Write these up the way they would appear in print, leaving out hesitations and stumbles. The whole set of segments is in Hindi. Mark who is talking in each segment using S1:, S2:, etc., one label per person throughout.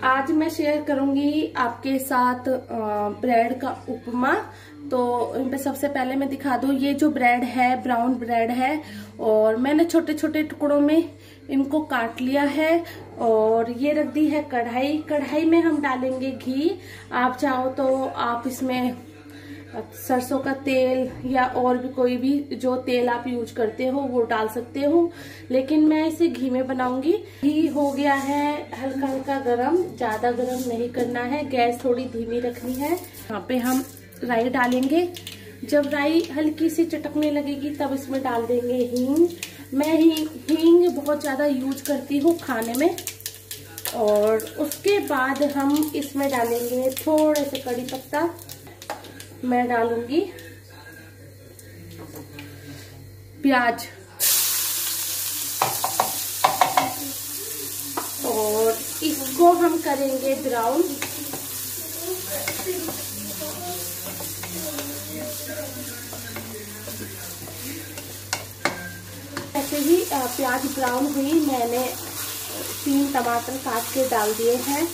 S1: आज मैं शेयर करूंगी आपके साथ ब्रेड का उपमा। तो इन पे सबसे पहले मैं दिखा दूं, ये जो ब्रेड है ब्राउन ब्रेड है और मैंने छोटे छोटे टुकड़ों में इनको काट लिया है और ये रख दी है कढ़ाई। कढ़ाई में हम डालेंगे घी। आप चाहो तो आप इसमें सरसों का तेल या और भी कोई भी जो तेल आप यूज करते हो वो डाल सकते हो, लेकिन मैं इसे घी में बनाऊंगी। घी हो गया है हल्का हल्का गरम, ज्यादा गरम नहीं करना है, गैस थोड़ी धीमी रखनी है। यहाँ पे हम राई डालेंगे। जब राई हल्की सी चटकने लगेगी तब इसमें डाल देंगे हींग। मैं हींग बहुत ज्यादा यूज करती हूँ खाने में। और उसके बाद हम इसमें डालेंगे थोड़े से कड़ी पत्ता। मैं डालूंगी प्याज और इसको हम करेंगे ब्राउन। ऐसे ही प्याज ब्राउन हुई, मैंने 3 टमाटर काट के डाल दिए हैं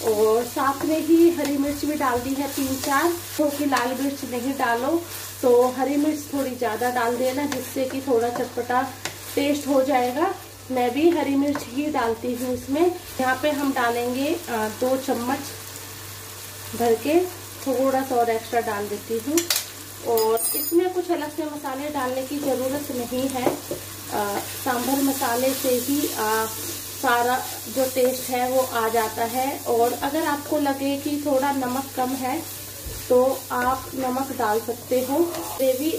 S1: और साथ में ही हरी मिर्च भी डाल दी है 3-4। क्योंकि लाल मिर्च नहीं डालो तो हरी मिर्च थोड़ी ज्यादा डाल देना, जिससे कि थोड़ा चटपटा टेस्ट हो जाएगा। मैं भी हरी मिर्च ही डालती हूँ इसमें। यहाँ पे हम डालेंगे 2 चम्मच भर के, थोड़ा सा और एक्स्ट्रा डाल देती हूँ। और इसमें कुछ अलग से मसाले डालने की जरूरत नहीं है। सांभर मसाले से ही सारा जो टेस्ट है वो आ जाता है। और अगर आपको लगे कि थोड़ा नमक कम है तो आप नमक डाल सकते हो। ग्रेवी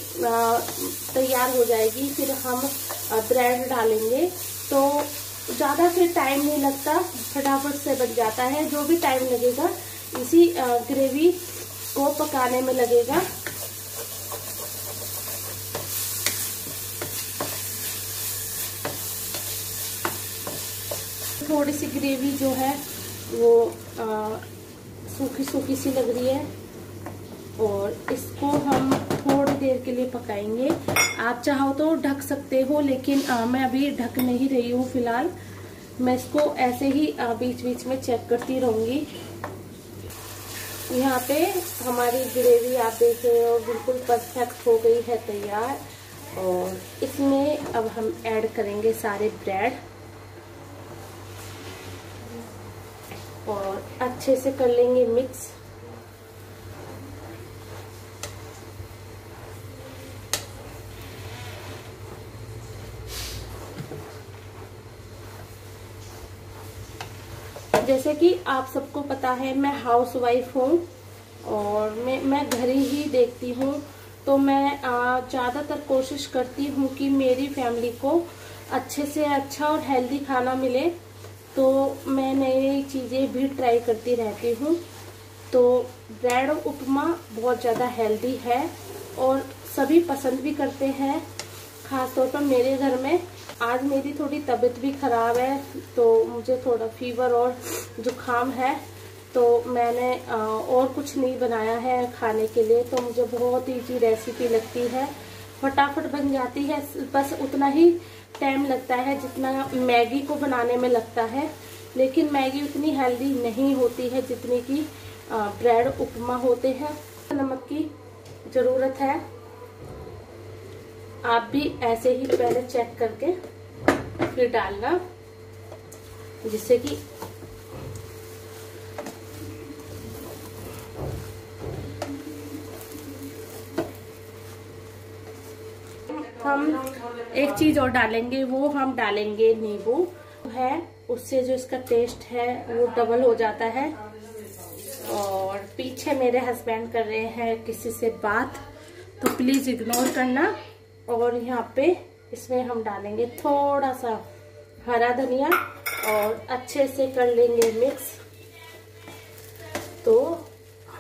S1: तैयार हो जाएगी, फिर हम ब्रेड डालेंगे तो ज़्यादा फिर टाइम नहीं लगता, फटाफट से बन जाता है। जो भी टाइम लगेगा इसी ग्रेवी को पकाने में लगेगा। थोड़ी सी ग्रेवी जो है वो सूखी सूखी सी लग रही है और इसको हम थोड़ी देर के लिए पकाएंगे। आप चाहो तो ढक सकते हो, लेकिन मैं अभी ढक नहीं रही हूँ फिलहाल। मैं इसको ऐसे ही बीच बीच में चेक करती रहूंगी। यहाँ पे हमारी ग्रेवी आप देख रहे हो बिल्कुल परफेक्ट हो गई है तैयार। और इसमें अब हम ऐड करेंगे सारे ब्रेड और अच्छे से कर लेंगे मिक्स। जैसे कि आप सबको पता है मैं हाउस वाइफ हूँ और मैं घर ही देखती हूँ, तो मैं ज़्यादातर कोशिश करती हूँ कि मेरी फैमिली को अच्छे से अच्छा और हेल्दी खाना मिले। तो मैं नई चीज़ें भी ट्राई करती रहती हूँ। तो ब्रेड उपमा बहुत ज़्यादा हेल्दी है और सभी पसंद भी करते हैं, ख़ासतौर पर मेरे घर में। आज मेरी थोड़ी तबीयत भी ख़राब है तो मुझे थोड़ा फीवर और जुकाम है, तो मैंने और कुछ नहीं बनाया है खाने के लिए। तो मुझे बहुत ईजी रेसिपी लगती है, फटाफट बन जाती है। बस उतना ही टाइम लगता है जितना मैगी को बनाने में लगता है, लेकिन मैगी उतनी हेल्दी नहीं होती है जितनी कि ब्रेड उपमा होते हैं। नमक की ज़रूरत है, आप भी ऐसे ही पहले चेक करके फिर डालना, जिससे कि हम एक चीज और डालेंगे, वो हम डालेंगे नींबू है, उससे जो इसका टेस्ट है वो डबल हो जाता है। और पीछे मेरे हस्बैंड कर रहे हैं किसी से बात, तो प्लीज इग्नोर करना। और यहाँ पे इसमें हम डालेंगे थोड़ा सा हरा धनिया और अच्छे से कर लेंगे मिक्स। तो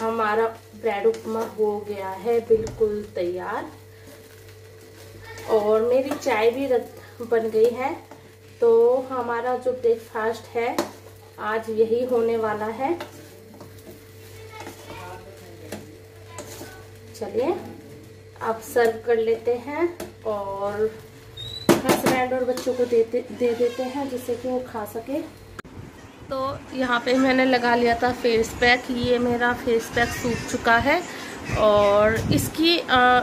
S1: हमारा ब्रेड उपमा हो गया है बिल्कुल तैयार। और मेरी चाय भी बन गई है, तो हमारा जो ब्रेकफास्ट है आज यही होने वाला है। चलिए अब सर्व कर लेते हैं और हस्बैंड और बच्चों को दे देते हैं, जिससे कि वो खा सके। तो यहाँ पे मैंने लगा लिया था फेस पैक। ये मेरा फेस पैक सूख चुका है और इसकी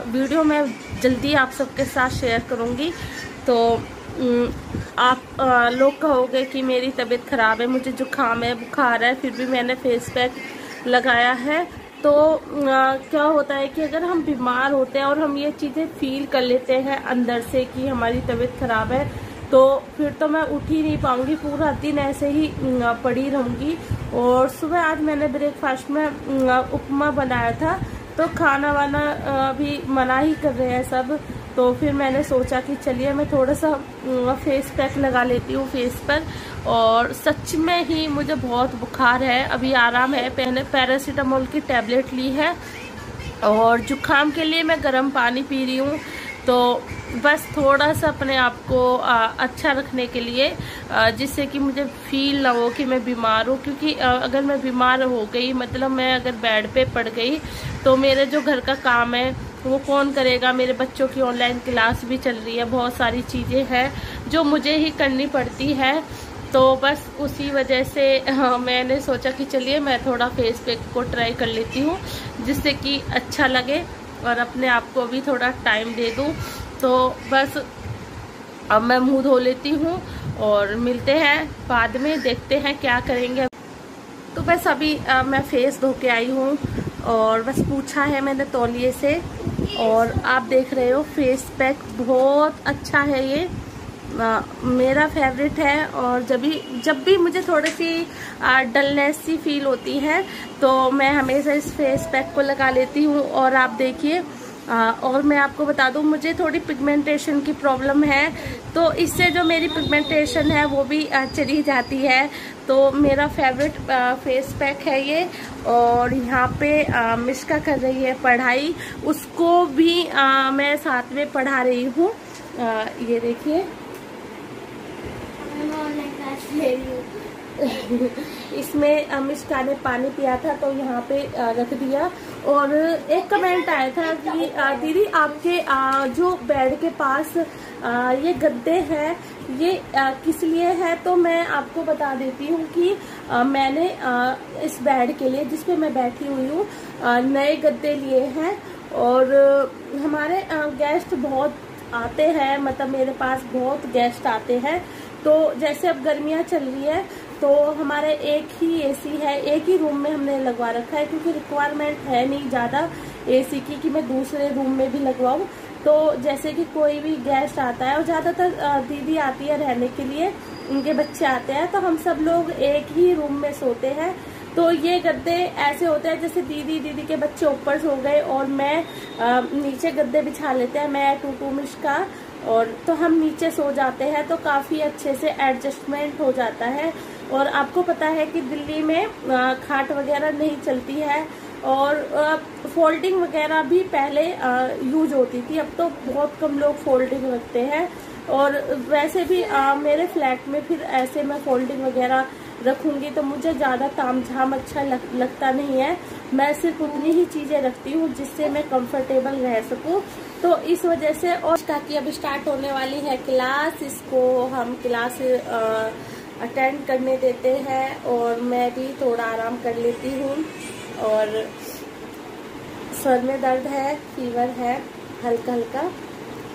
S1: वीडियो मैं जल्दी आप सबके साथ शेयर करूँगी। तो आप लोग कहोगे कि मेरी तबीयत ख़राब है, मुझे जुकाम है, बुखार है, फिर भी मैंने फेस पैक लगाया है। तो क्या होता है कि अगर हम बीमार होते हैं और हम ये चीज़ें फील कर लेते हैं अंदर से कि हमारी तबीयत ख़राब है, तो फिर तो मैं उठ ही नहीं पाऊँगी, पूरा दिन ऐसे ही पड़ी रहूँगी। और सुबह आज मैंने ब्रेकफास्ट में उपमा बनाया था, तो खाना वाना भी मना ही कर रहे हैं सब। तो फिर मैंने सोचा कि चलिए मैं थोड़ा सा फेस पैक लगा लेती हूँ फेस पर। और सच में ही मुझे बहुत बुखार है, अभी आराम है। मैंने पैरासीटामोल की टैबलेट ली है और जुकाम के लिए मैं गर्म पानी पी रही हूँ। तो बस थोड़ा सा अपने आप को अच्छा रखने के लिए, जिससे कि मुझे फील ना हो कि मैं बीमार हूँ। क्योंकि अगर मैं बीमार हो गई, मतलब मैं अगर बेड पे पड़ गई, तो मेरे जो घर का काम है वो कौन करेगा। मेरे बच्चों की ऑनलाइन क्लास भी चल रही है, बहुत सारी चीज़ें हैं जो मुझे ही करनी पड़ती है। तो बस उसी वजह से मैंने सोचा कि चलिए मैं थोड़ा फेस पैक को ट्राई कर लेती हूँ, जिससे कि अच्छा लगे और अपने आप को भी थोड़ा टाइम दे दूँ। तो बस अब मैं मुंह धो लेती हूँ और मिलते हैं बाद में, देखते हैं क्या करेंगे। तो बस अभी मैं फेस धो के आई हूँ और बस पूछा है मैंने तौलिए से। और आप देख रहे हो फेस पैक बहुत अच्छा है, ये मेरा फेवरेट है। और जब भी मुझे थोड़ी सी डलनेस सी फील होती है, तो मैं हमेशा इस फेस पैक को लगा लेती हूँ। और आप देखिए, और मैं आपको बता दूँ, मुझे थोड़ी पिगमेंटेशन की प्रॉब्लम है, तो इससे जो मेरी पिगमेंटेशन है वो भी चली जाती है। तो मेरा फेवरेट फेस पैक है ये। और यहाँ पे मिश्का कर रही है पढ़ाई, उसको भी मैं साथ में पढ़ा रही हूँ। ये देखिए इसमें मिश्का ने पानी पिया था, तो यहाँ पे रख दिया। और एक कमेंट आया था कि दीदी आपके जो बेड के पास ये गद्दे हैं, ये किस लिए है। तो मैं आपको बता देती हूँ कि मैंने इस बेड के लिए, जिस पे मैं बैठी हुई हूँ, नए गद्दे लिए हैं। और हमारे गेस्ट बहुत आते हैं, मतलब मेरे पास बहुत गेस्ट आते हैं। तो जैसे अब गर्मियाँ चल रही है, तो हमारे एक ही एसी है, एक ही रूम में हमने लगवा रखा है, क्योंकि रिक्वायरमेंट है नहीं ज़्यादा एसी की कि मैं दूसरे रूम में भी लगवाऊँ। तो जैसे कि कोई भी गेस्ट आता है, और ज़्यादातर दीदी आती है रहने के लिए, उनके बच्चे आते हैं, तो हम सब लोग एक ही रूम में सोते हैं। तो ये गद्दे ऐसे होते हैं जैसे दीदी के बच्चे ऊपर सो गए और मैं नीचे गद्दे बिछा लेते हैं, मैं टूटू मिश्का, और तो हम नीचे सो जाते हैं। तो काफ़ी अच्छे से एडजस्टमेंट हो जाता है। और आपको पता है कि दिल्ली में खाट वगैरह नहीं चलती है, और फोल्डिंग वगैरह भी पहले यूज होती थी, अब तो बहुत कम लोग फोल्डिंग रखते हैं। और वैसे भी मेरे फ्लैट में फिर ऐसे मैं फोल्डिंग वगैरह रखूँगी तो मुझे ज़्यादा तामझाम अच्छा लगता नहीं है। मैं सिर्फ उतनी ही चीज़ें रखती हूँ जिससे मैं कंफर्टेबल रह सकूँ। तो इस वजह से, और ताकि अब स्टार्ट होने वाली है क्लास, इसको हम क्लास अटेंड करने देते हैं और मैं भी थोड़ा आराम कर लेती हूँ। और सर में दर्द है, फीवर है हल्का हल्का,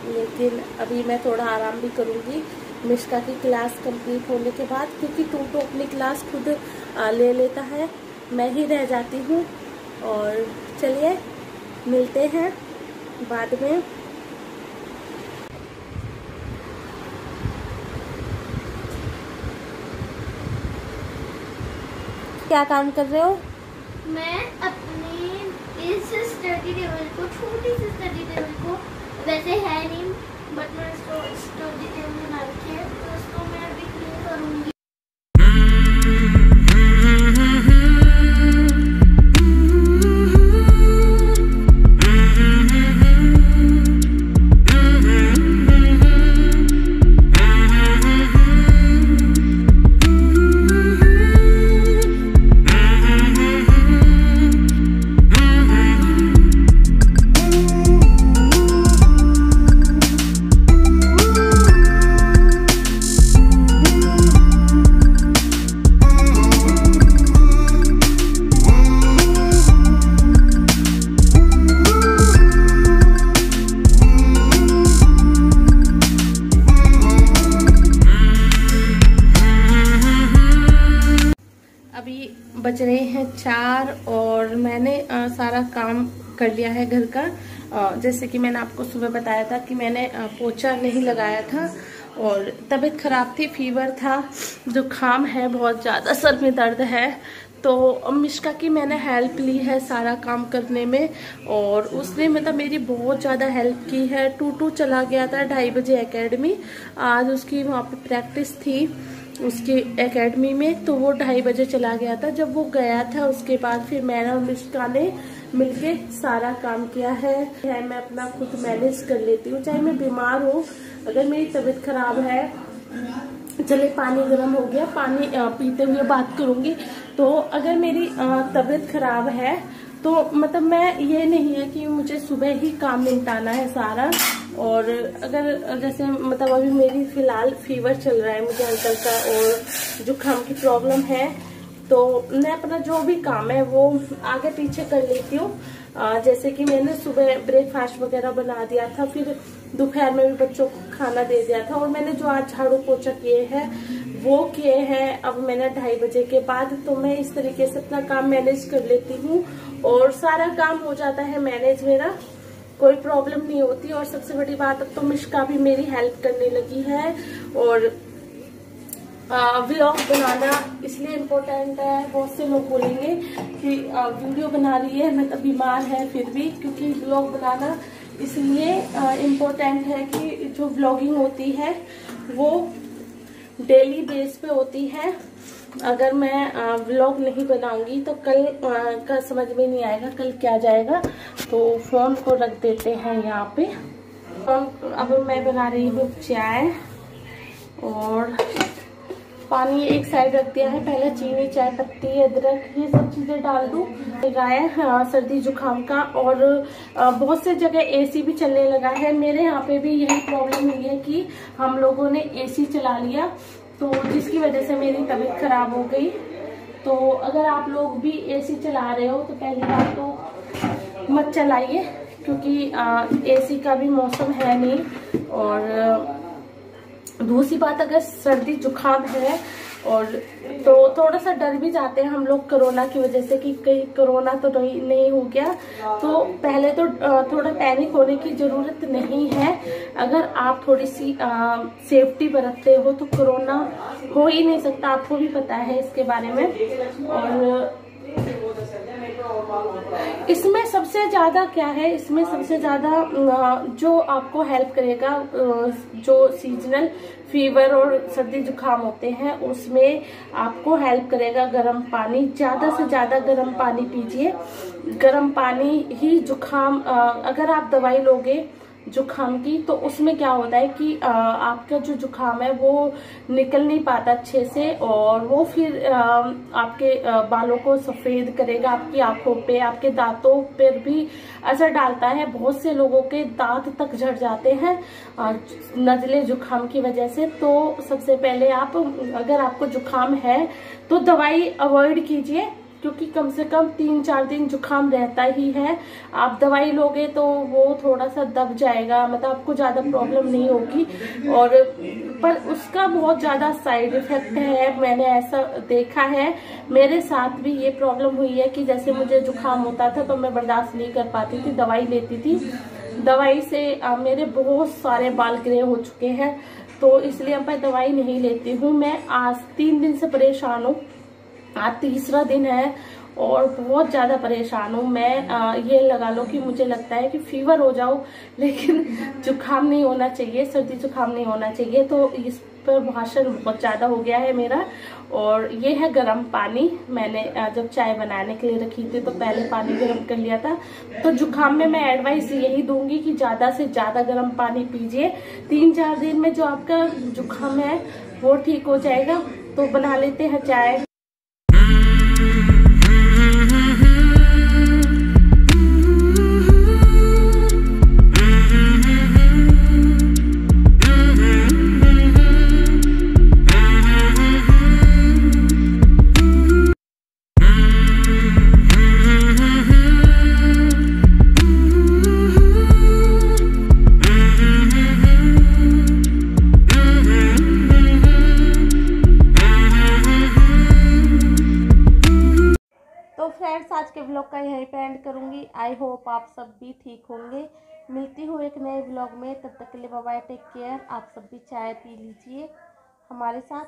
S1: लेकिन अभी मैं थोड़ा आराम भी करूँगी मिश्का की क्लास कंप्लीट होने के बाद, क्योंकि टूटू अपनी क्लास खुद ले लेता है, मैं ही रह जाती हूँ। और चलिए मिलते हैं बाद में। क्या काम कर रहे हो?
S2: मैं अपनी इस स्टडी टेबल को, छोटी सी स्टडी टेबल को, वैसे है नहीं बट मैं इसको स्टडी टेबल बना रखी है, तो इसको मैं अभी क्लीन करूंगी।
S1: अभी बज रहे हैं 4 और मैंने सारा काम कर लिया है घर का। जैसे कि मैंने आपको सुबह बताया था कि मैंने पोछा नहीं लगाया था और तबीयत खराब थी, फीवर था, जुकाम है, बहुत ज़्यादा सर में दर्द है। तो मिश्का की मैंने हेल्प ली है सारा काम करने में और उसने मतलब मेरी बहुत ज़्यादा हेल्प की है। टूटू चला गया था 2:30 बजे एकेडमी, आज उसकी वहाँ पे प्रैक्टिस थी उसकी एकेडमी में, तो वो 2:30 बजे चला गया था। जब वो गया था उसके बाद फिर मैंने और मिश्का ने मिलके सारा काम किया है। मैं अपना खुद मैनेज कर लेती हूँ, चाहे मैं बीमार हूँ, अगर मेरी तबीयत खराब है, चले पानी गर्म हो गया, पानी पीते हुए बात करूंगी। तो अगर मेरी तबीयत खराब है तो मतलब मैं ये नहीं है कि मुझे सुबह ही काम निपटाना है सारा। और अगर जैसे मतलब अभी मेरी फिलहाल फीवर चल रहा है मुझे अंकल का और जुकाम की प्रॉब्लम है, तो मैं अपना जो भी काम है वो आगे पीछे कर लेती हूँ। जैसे कि मैंने सुबह ब्रेकफास्ट वगैरह बना दिया था, फिर दोपहर में भी बच्चों को खाना दे दिया था और मैंने जो आज झाड़ू पोछा किए हैं वो किए हैं अब मैंने 2:30 बजे के बाद। तो मैं इस तरीके से अपना काम मैनेज कर लेती हूँ और सारा काम हो जाता है मैनेज, मेरा कोई प्रॉब्लम नहीं होती। और सबसे बड़ी बात, अब तो मिश्का भी मेरी हेल्प करने लगी है। और व्लॉग बनाना इसलिए इम्पोर्टेंट है, बहुत से लोग बोलेंगे कि वीडियो बना रही है, मैं तो बीमार है फिर भी, क्योंकि व्लॉग बनाना इसलिए इम्पोर्टेंट है कि जो व्लॉगिंग होती है वो डेली बेस पे होती है। अगर मैं व्लॉग नहीं बनाऊंगी तो कल का समझ में नहीं आएगा कल क्या जाएगा। तो फोन को रख देते हैं यहाँ पे। अब मैं बना रही हूँ चाय और पानी एक साइड रख दिया है। पहले चीनी, चाय पत्ती, अदरक, ये सब चीजें डाल दूं। लगाए सर्दी जुकाम का और बहुत से जगह एसी भी चलने लगा है। मेरे यहाँ पे भी यही प्रॉब्लम हुई है कि हम लोगों ने एसी चला लिया, तो जिसकी वजह से मेरी तबीयत खराब हो गई। तो अगर आप लोग भी एसी चला रहे हो तो पहली बात तो मत चलाइए, क्योंकि एसी का भी मौसम है नहीं। और दूसरी बात, अगर सर्दी जुकाम है और तो थोड़ा सा डर भी जाते हैं हम लोग कोरोना की वजह से कि कहीं कोरोना तो नहीं हो गया। तो पहले तो थोड़ा पैनिक होने की जरूरत नहीं है। अगर आप थोड़ी सी सेफ्टी बरतते हो तो कोरोना हो ही नहीं सकता, आपको भी पता है इसके बारे में। और इसमें सबसे ज्यादा क्या है, इसमें सबसे ज्यादा जो आपको हेल्प करेगा, जो सीजनल फीवर और सर्दी जुकाम होते हैं उसमें आपको हेल्प करेगा गर्म पानी। ज्यादा से ज्यादा गर्म पानी पीजिए। गर्म पानी ही जुकाम, अगर आप दवाई लोगे जुकाम की तो उसमें क्या होता है कि आपका जो जुकाम है वो निकल नहीं पाता अच्छे से और वो फिर आपके बालों को सफेद करेगा, आपकी आंखों पे, आपके दांतों पर भी असर डालता है। बहुत से लोगों के दांत तक झड़ जाते हैं नजले जुकाम की वजह से। तो सबसे पहले आप, अगर आपको जुकाम है तो दवाई अवॉइड कीजिए, क्योंकि कम से कम 3-4 दिन जुकाम रहता ही है। आप दवाई लोगे तो वो थोड़ा सा दब जाएगा, मतलब आपको ज्यादा प्रॉब्लम नहीं होगी। और पर उसका बहुत ज्यादा साइड इफेक्ट है, मैंने ऐसा देखा है। मेरे साथ भी ये प्रॉब्लम हुई है कि जैसे मुझे जुकाम होता था तो मैं बर्दाश्त नहीं कर पाती थी, दवाई लेती थी, दवाई से मेरे बहुत सारे बाल ग्रे हो चुके हैं। तो इसलिए अब मैं दवाई नहीं लेती हूँ। मैं आज 3 दिन से परेशान हूँ, आज तीसरा दिन है और बहुत ज्यादा परेशान हूँ मैं। ये लगा लो कि मुझे लगता है कि फीवर हो जाओ, लेकिन जुकाम नहीं होना चाहिए, सर्दी जुकाम नहीं होना चाहिए। तो इस पर भाषण बहुत ज्यादा हो गया है मेरा। और ये है गर्म पानी, मैंने जब चाय बनाने के लिए रखी थी तो पहले पानी गर्म कर लिया था। तो जुकाम में मैं एडवाइस यही दूंगी कि ज्यादा से ज्यादा गर्म पानी पीजिए। 3-4 दिन में जो आपका जुकाम है वो ठीक हो जाएगा। तो बना लेते हैं चाय। व्लॉग का यहीं पे एंड करूँगी। आई होप आप सब भी ठीक होंगे। मिलती हूँ एक नए व्लॉग में, तब तक के लिए बाय बाय, टेक केयर। आप सब भी चाय पी लीजिए हमारे साथ।